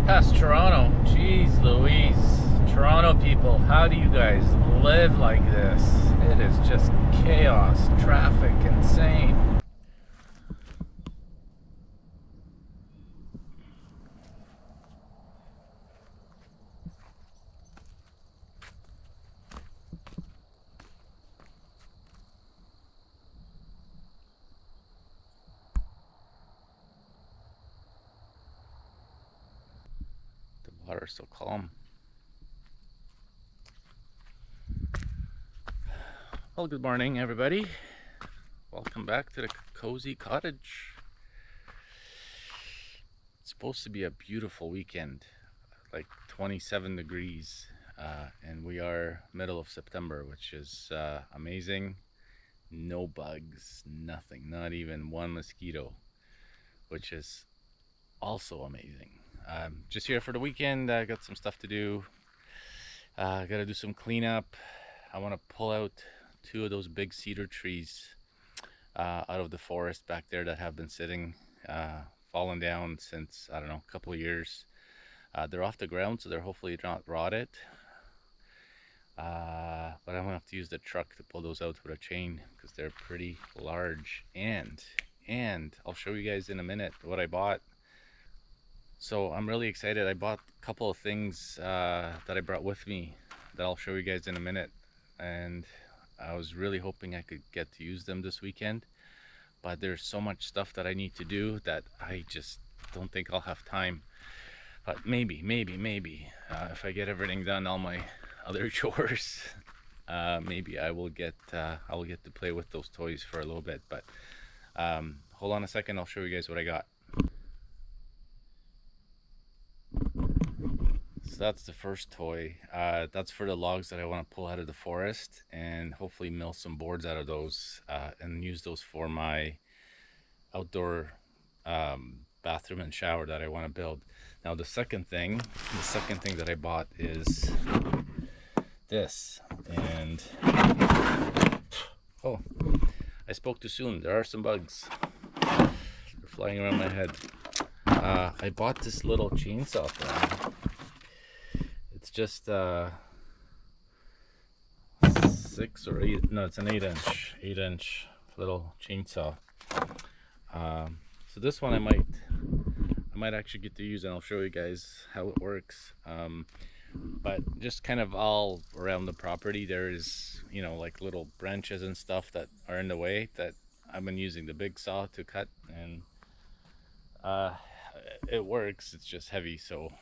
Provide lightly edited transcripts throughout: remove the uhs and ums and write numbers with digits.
past Toronto. Jeez Louise. Toronto people, how do you guys live like this? It is just chaos, traffic, insane. The water's so calm. Well, good morning, everybody. Welcome back to the Cozy Cottage. It's supposed to be a beautiful weekend, like 27 degrees, and we are middle of September, which is amazing. No bugs, nothing, not even one mosquito, which is also amazing. Just here for the weekend. I got some stuff to do. Gotta do some cleanup. I want to pull out two of those big cedar trees out of the forest back there that have been sitting, fallen down since, I don't know, a couple of years. They're off the ground, so they're hopefully not rotted. But I'm gonna have to use the truck to pull those out with a chain because they're pretty large. And I'll show you guys in a minute what I bought. So I'm really excited. I bought a couple of things that I brought with me that I'll show you guys in a minute. And I was really hoping I could get to use them this weekend. But there's so much stuff that I need to do that I just don't think I'll have time. But maybe, if I get everything done, all my other chores, maybe I will get to play with those toys for a little bit. But hold on a second, I'll show you guys what I got. So that's the first toy. That's for the logs that I want to pull out of the forest and hopefully mill some boards out of those and use those for my outdoor bathroom and shower that I want to build. Now the second thing that I bought is this. And oh, I spoke too soon. There are some bugs. They're flying around my head. I bought this little chainsaw thing. It's just 6 or 8, no, it's an 8-inch little chainsaw. So this one I might actually get to use, and I'll show you guys how it works. But just kind of all around the property there is, you know, like little branches and stuff that are in the way that I've been using the big saw to cut, and it works. It's just heavy, so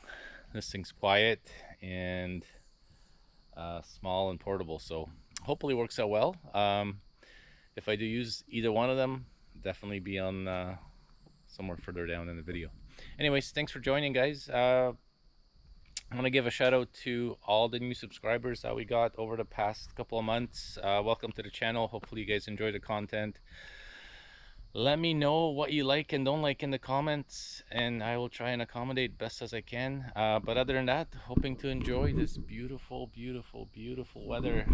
this thing's quiet and small and portable, so hopefully works out well. If I do use either one of them, definitely be on somewhere further down in the video. Anyways, thanks for joining, guys. I want to give a shout out to all the new subscribers that we got over the past couple of months. Welcome to the channel. Hopefully you guys enjoy the content. Let me know what you like and don't like in the comments, and I will try and accommodate best as I can. But other than that, hoping to enjoy this beautiful weather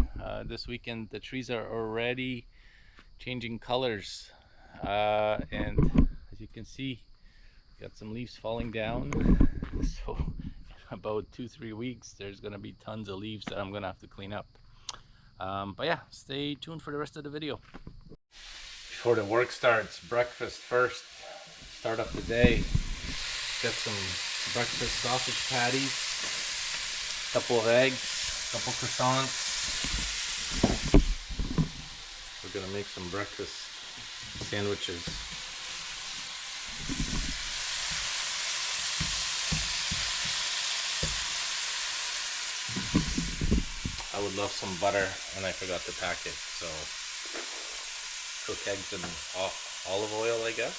this weekend. The trees are already changing colors, and as you can see, got some leaves falling down. So in about 2-3 weeks there's gonna be tons of leaves that I'm gonna have to clean up. But yeah, stay tuned for the rest of the video. Before the work starts, breakfast first. Start up the day. Get some breakfast sausage patties, a couple of eggs, a couple croissants. We're gonna make some breakfast sandwiches. I would love some butter, and I forgot to pack it, so cook eggs in olive oil, I guess.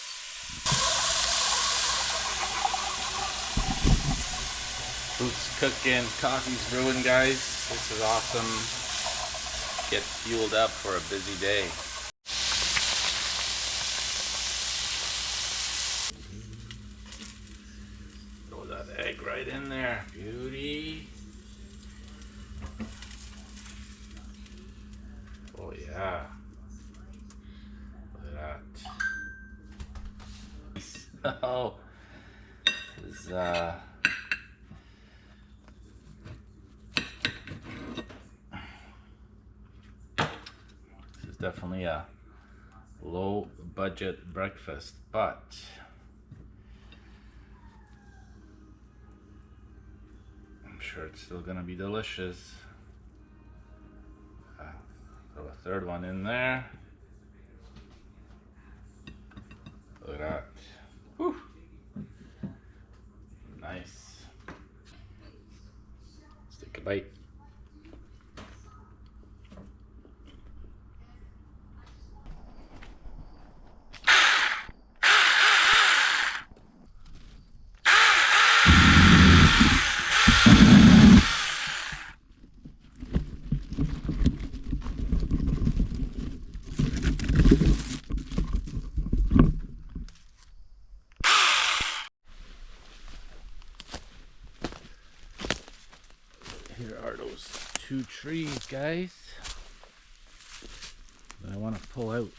Food's cooking, coffee's brewing, guys. This is awesome. Get fueled up for a busy day. Throw that egg right in there. Beauty. Oh yeah. Look at that. Oh, this is definitely a low budget breakfast, but I'm sure it's still gonna be delicious. Throw a third one in there. Look at that. Whew. Nice. Let's take a bite. Here are those 2 trees, guys, that I want to pull out.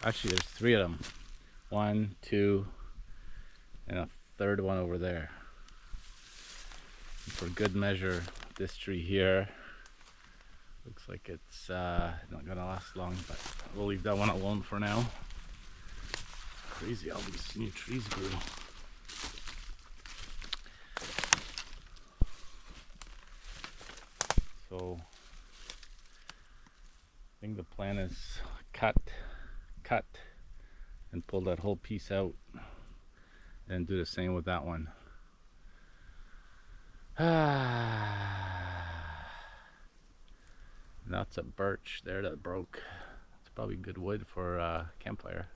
Actually, there's 3 of them. 1, 2, and a third one over there. And for good measure, this tree here looks like it's not gonna last long, but we'll leave that one alone for now. Crazy, all these new trees grew. So I think the plan is cut, and pull that whole piece out, and do the same with that one. That's a birch there that broke. It's probably good wood for a campfire.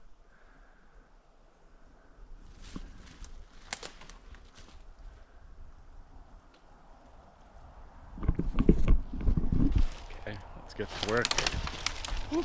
Okay, let's get to work. Woo.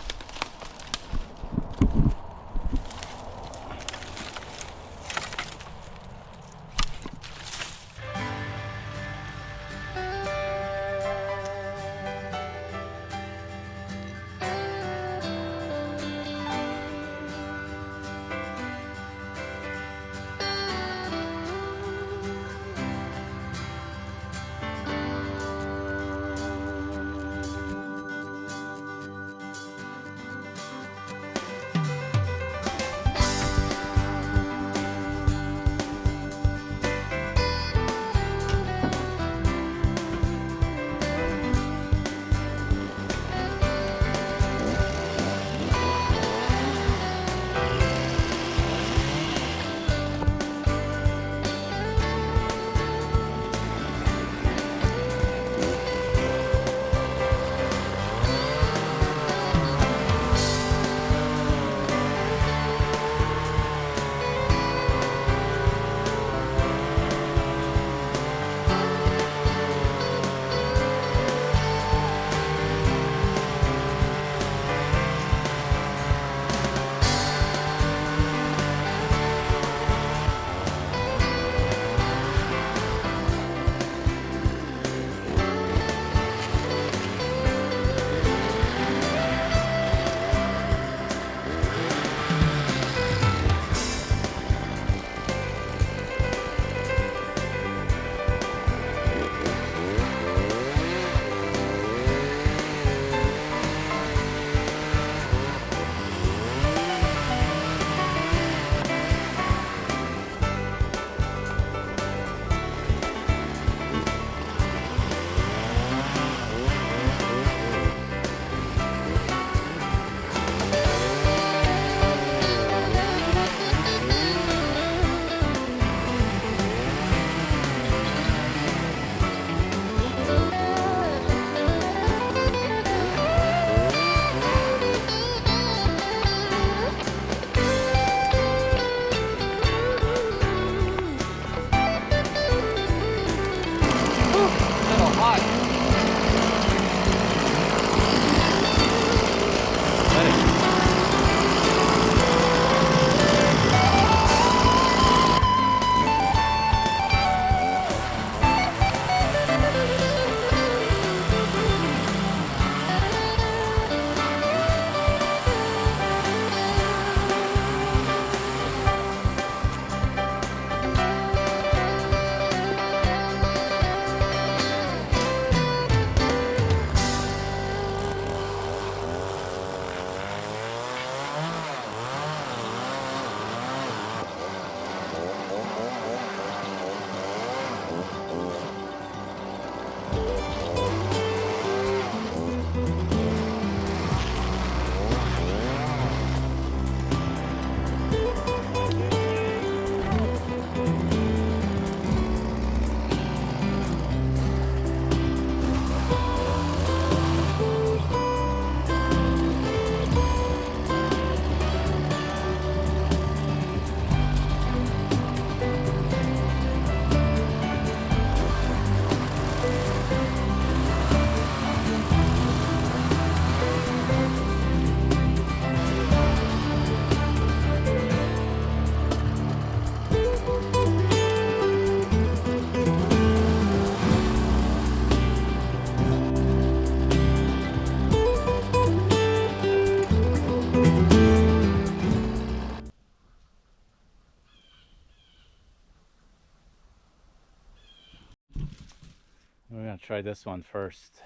try this one first.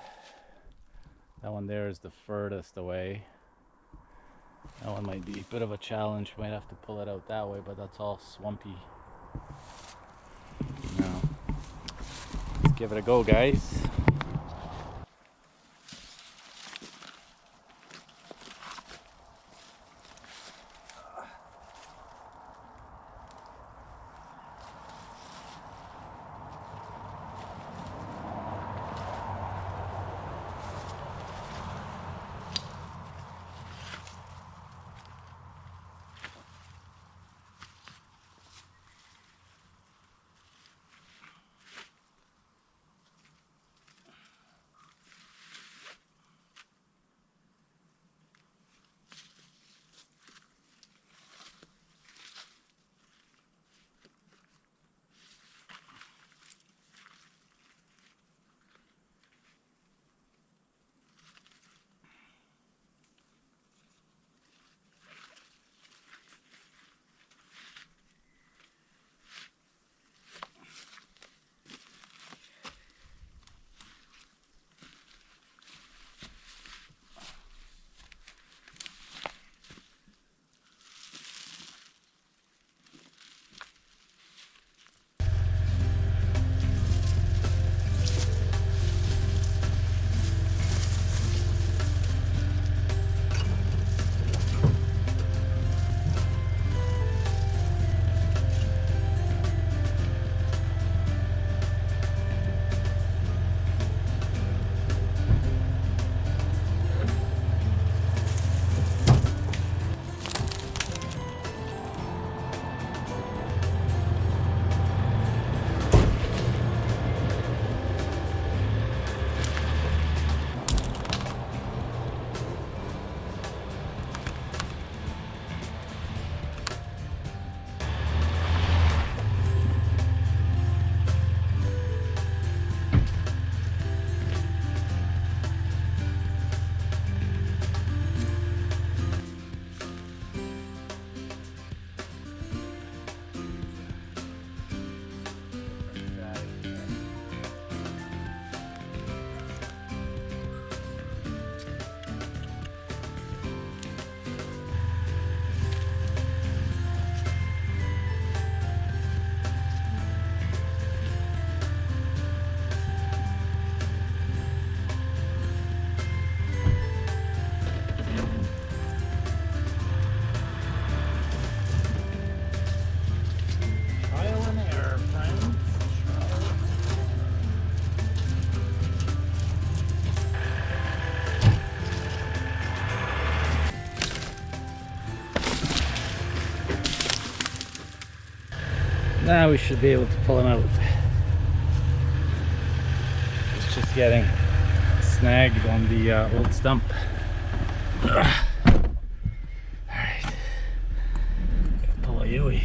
That one there is the furthest away. That one might be a bit of a challenge. Might have to pull it out that way, but that's all swampy. Now, let's give it a go, guys. Now we should be able to pull him out. It's just getting snagged on the old stump. Alright, pull a Yui.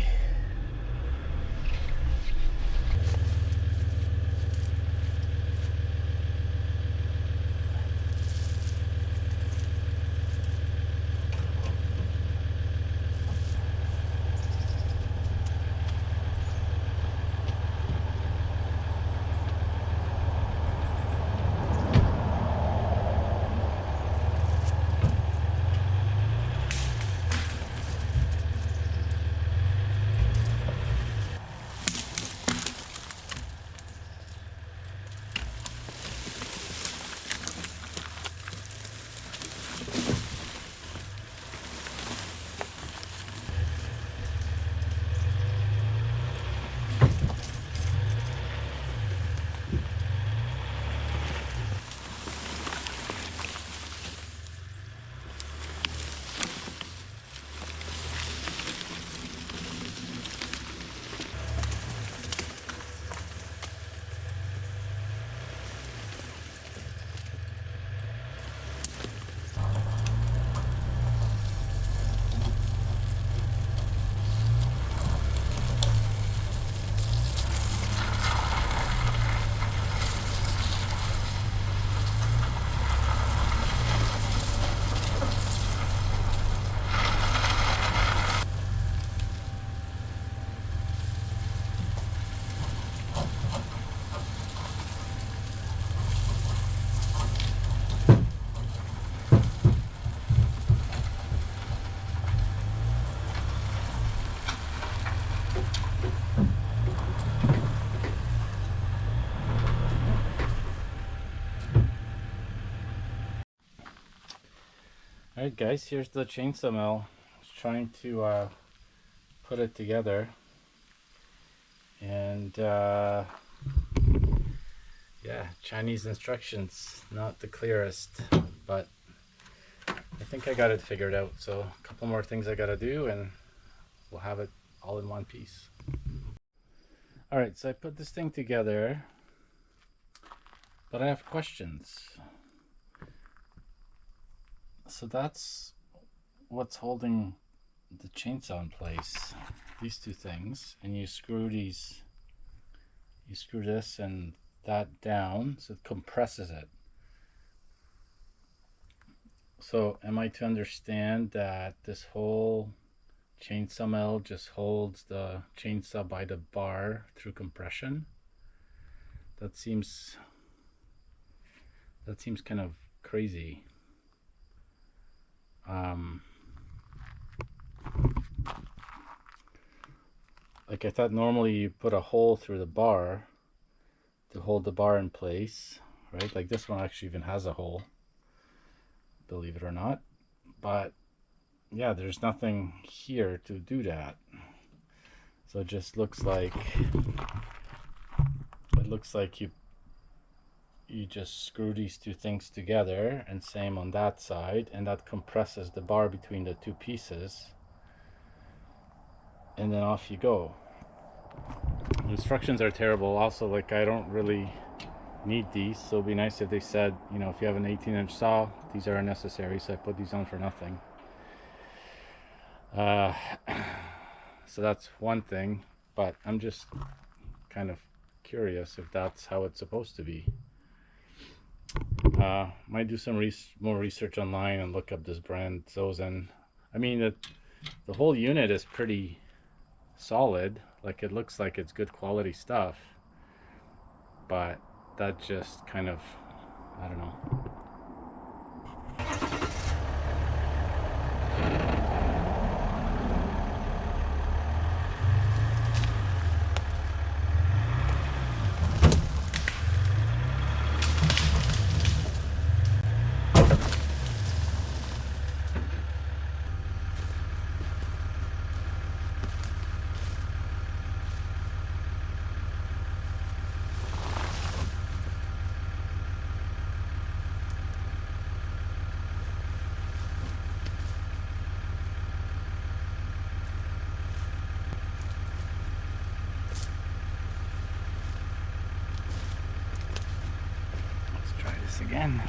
Alright guys, here's the chainsaw mill. I was trying to put it together, and yeah, Chinese instructions, not the clearest, but I think I got it figured out. So a couple more things I gotta do and we'll have it all in one piece. Alright, so I put this thing together, but I have questions. So that's what's holding the chainsaw in place, these two things, and you screw these, you screw this and that down so it compresses it. So am I to understand that this whole chainsaw mill just holds the chainsaw by the bar through compression? That seems kind of crazy. Like I thought normally you put a hole through the bar to hold the bar in place, right? Like this one actually even has a hole, believe it or not. But yeah, there's nothing here to do that. So it just looks like you just screw these two things together, and same on that side, and that compresses the bar between the two pieces, and then off you go. The instructions are terrible. Also, like, I don't really need these, so it'd be nice if they said, you know, if you have an 18-inch saw, these are unnecessary, so I put these on for nothing. So that's one thing, but I'm just kind of curious if that's how it's supposed to be. Might do some more research online and look up this brand Zozen. I mean, the whole unit is pretty solid. Like, it looks like it's good quality stuff, but that just kind of, I don't know. Again.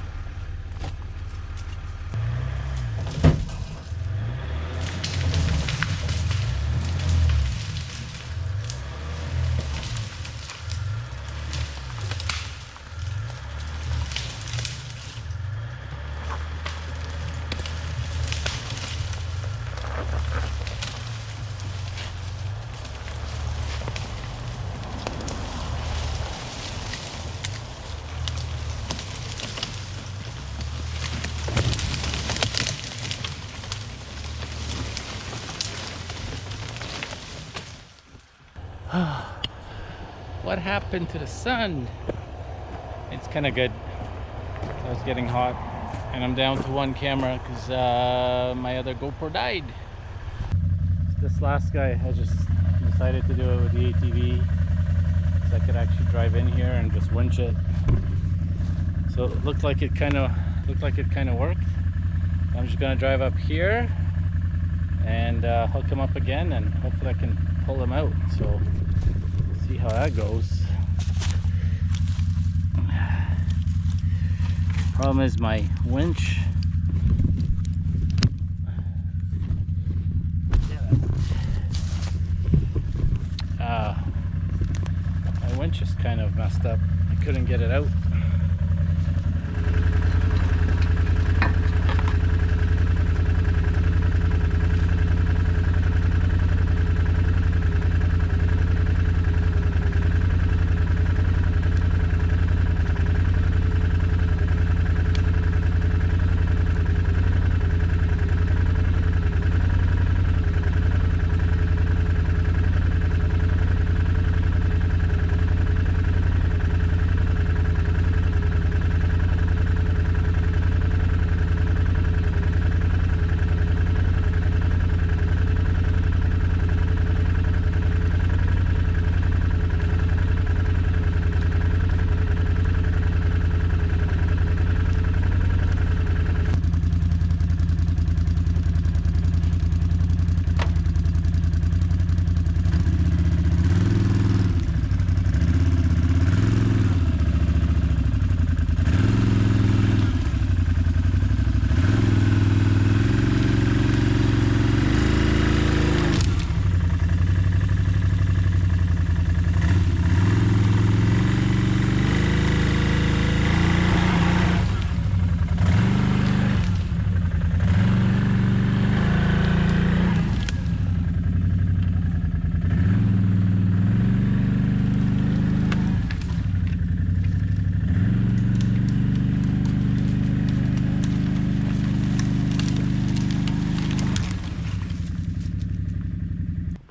What happened to the sun? It's kind of good. It was getting hot, and I'm down to one camera because my other GoPro died. This last guy, I just decided to do it with the ATV, so I could actually drive in here and just winch it. So it looked like it kind of worked. I'm just gonna drive up here and hook him up again, and hopefully I can pull him out. So see how that goes. Problem is my winch. My winch is kind of messed up. I couldn't get it out.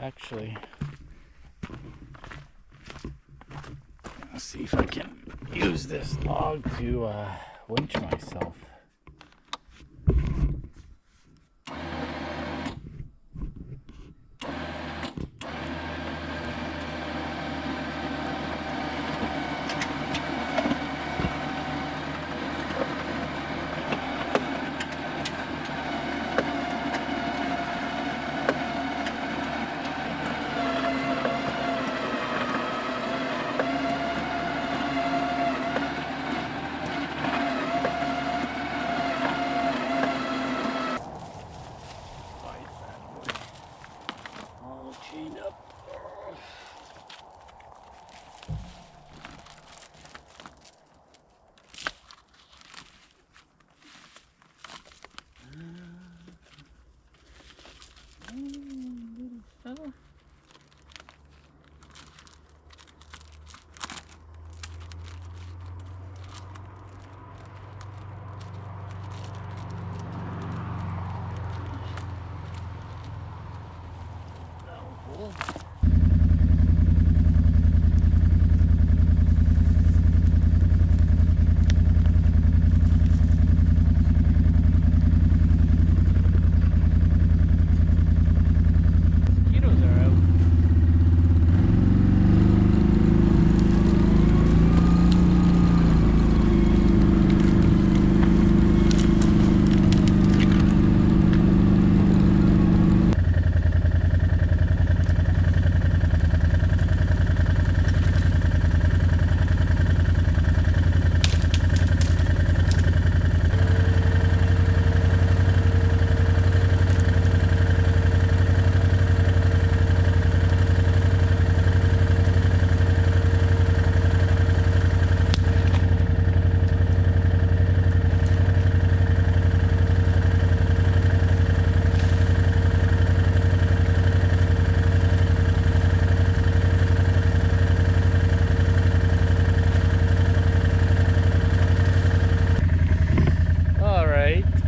Actually, let's see if I can use this log to winch myself.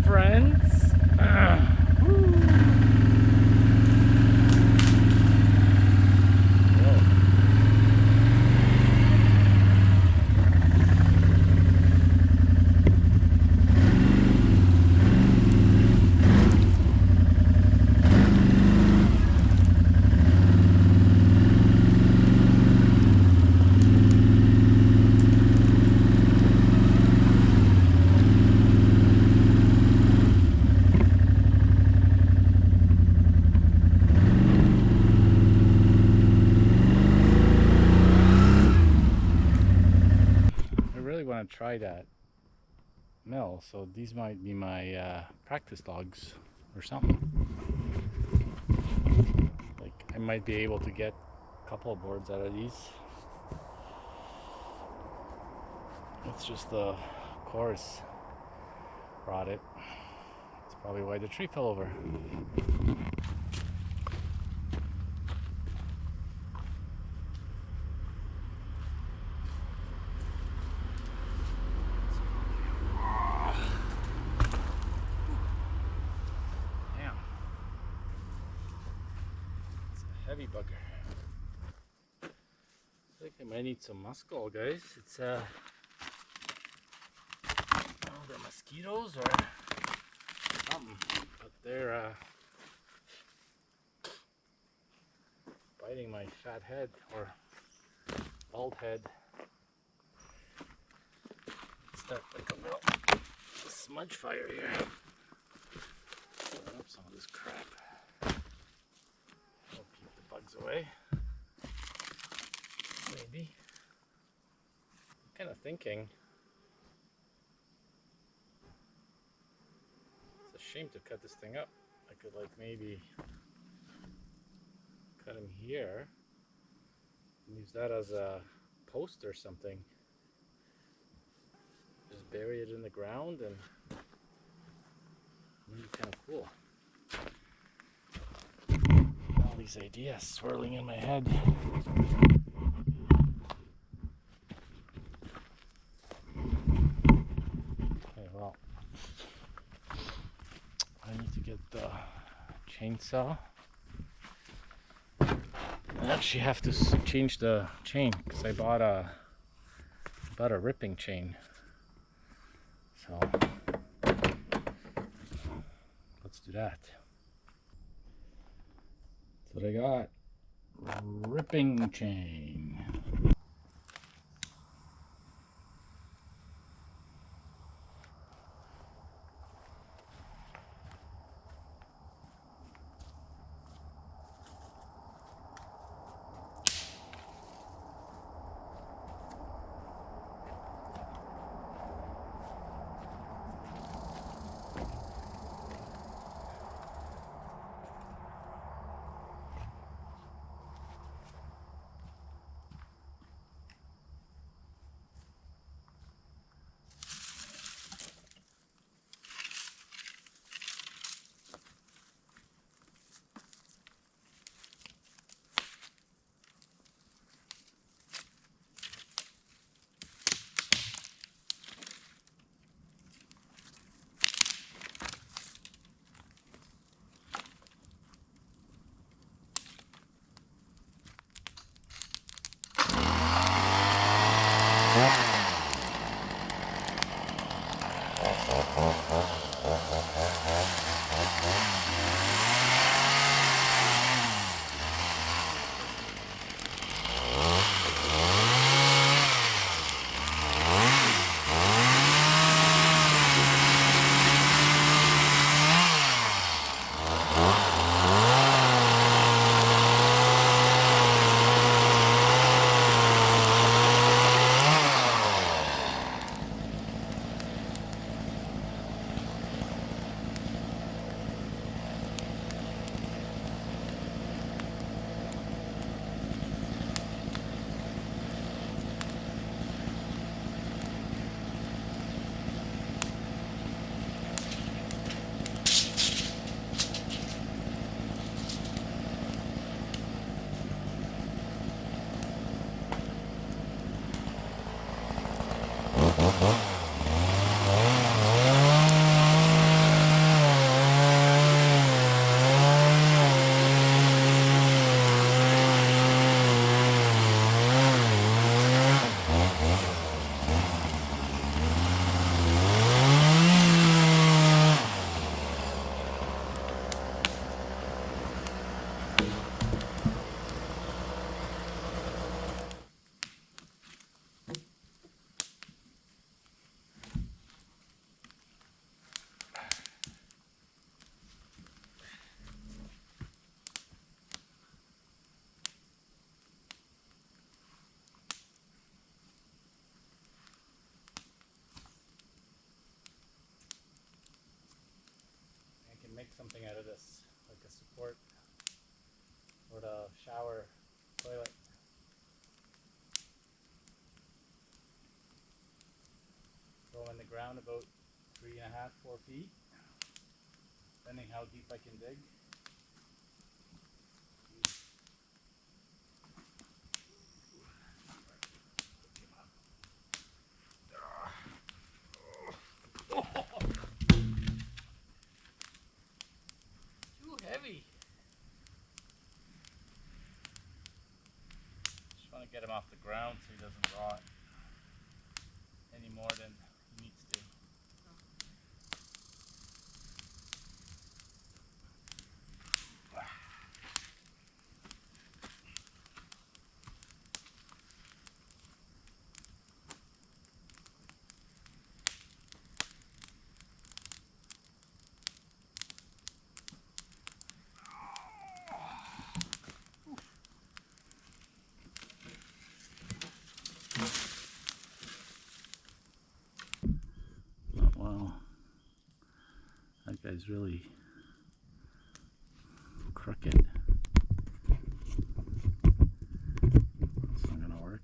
Friends. Want to try that mill, so these might be my practice logs or something. Like, I might be able to get a couple of boards out of these. It's just the course brought it. That's probably why the tree fell over. Heavy bugger. I think I might need some muskol, guys. It's oh, they're mosquitoes or something, but they're biting my fat head or bald head. Start like a little smudge fire here. Burn up some of this crap. Away, maybe. I'm kind of thinking it's a shame to cut this thing up. I could like maybe cut him here and use that as a post or something. Just bury it in the ground and maybe kind of cool. These ideas swirling in my head. Okay, well, I need to get the chainsaw. And I actually have to change the chain because I bought a ripping chain. So let's do that. That's what I got. Ripping chain. Make something out of this, like a support for the shower toilet. Go in the ground about 3.5, 4 feet, depending how deep I can dig. Too heavy. Just want to get him off the ground so he doesn't rot any more than he needs to. Wow, that guy's really crooked. It's not gonna work.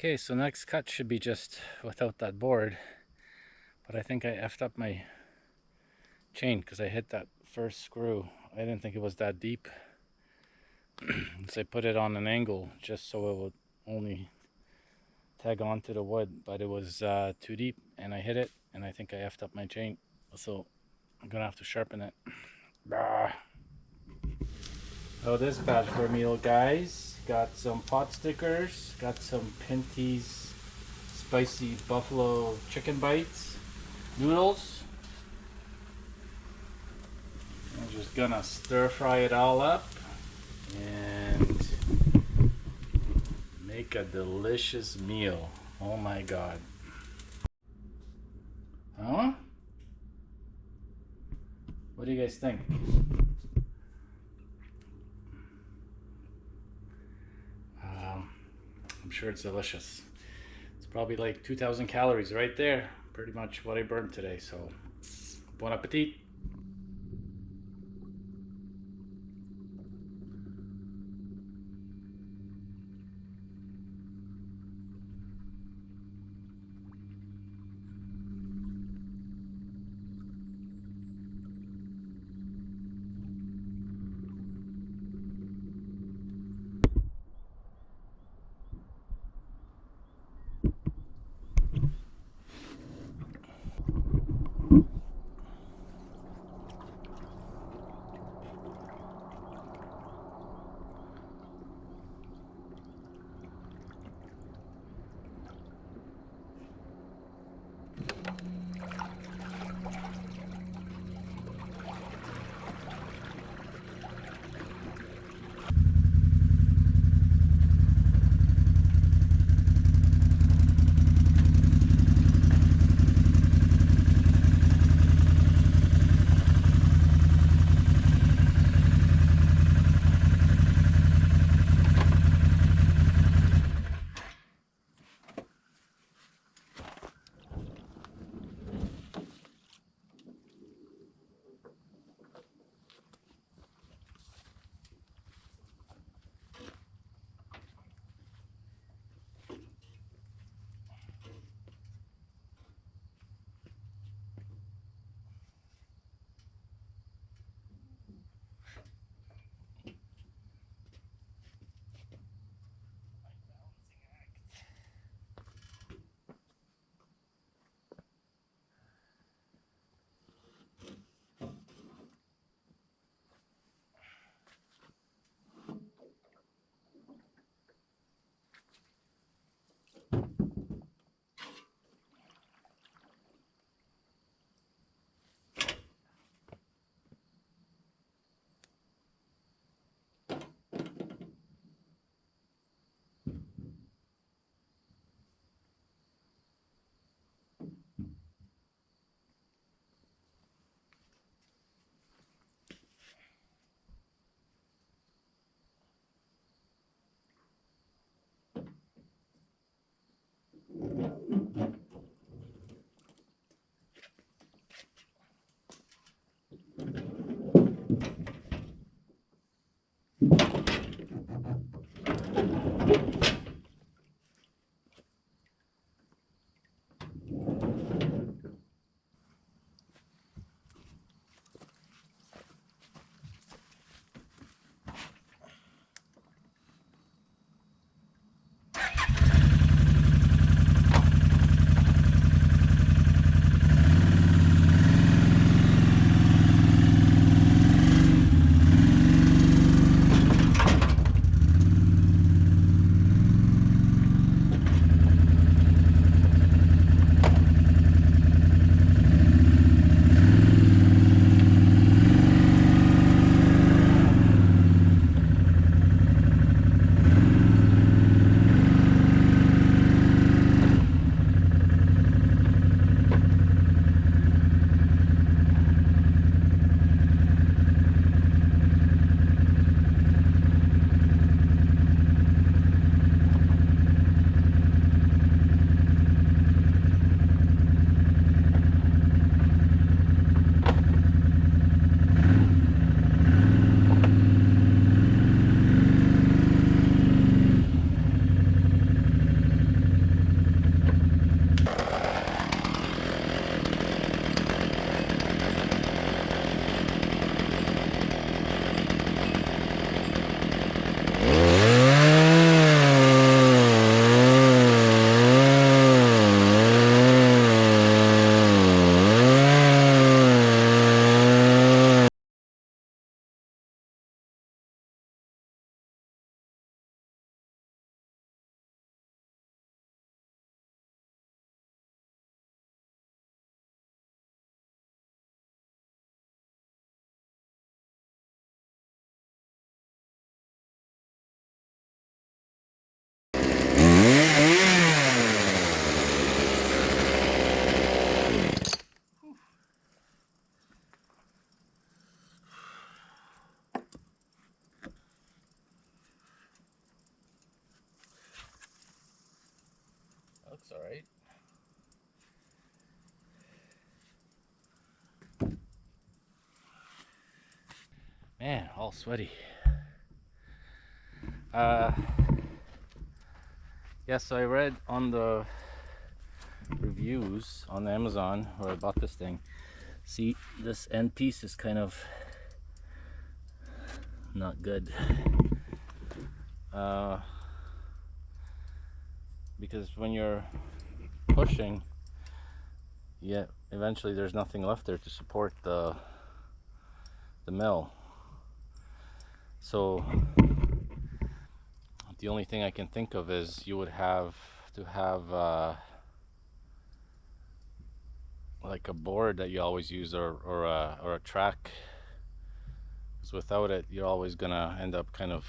Okay, so next cut should be just without that board, but I think I effed up my chain because I hit that first screw. I didn't think it was that deep. So I put it on an angle just so it would only tag onto the wood, but it was too deep and I hit it and I think I effed up my chain. So I'm gonna have to sharpen it. Oh, this batch for meal, guys. Got some pot stickers, got some Pinty's spicy buffalo chicken bites, noodles. I'm just gonna stir fry it all up and make a delicious meal. Oh my god. Huh? What do you guys think? I'm sure it's delicious. It's probably like 2,000 calories right there. Pretty much what I burned today, so bon appetit. all right. Man, all sweaty. Yeah, so I read on the reviews on Amazon where I bought this thing. See, this end piece is kind of not good. Because when you're pushing, yeah, eventually there's nothing left there to support the mill. So the only thing I can think of is you would have to have like a board that you always use, or a track, because without it you're always gonna end up kind of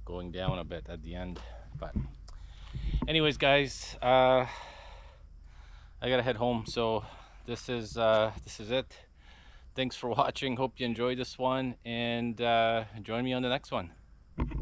going down a bit at the end. But anyways, guys, I gotta head home, so this is it. Thanks for watching. Hope you enjoyed this one, and join me on the next one.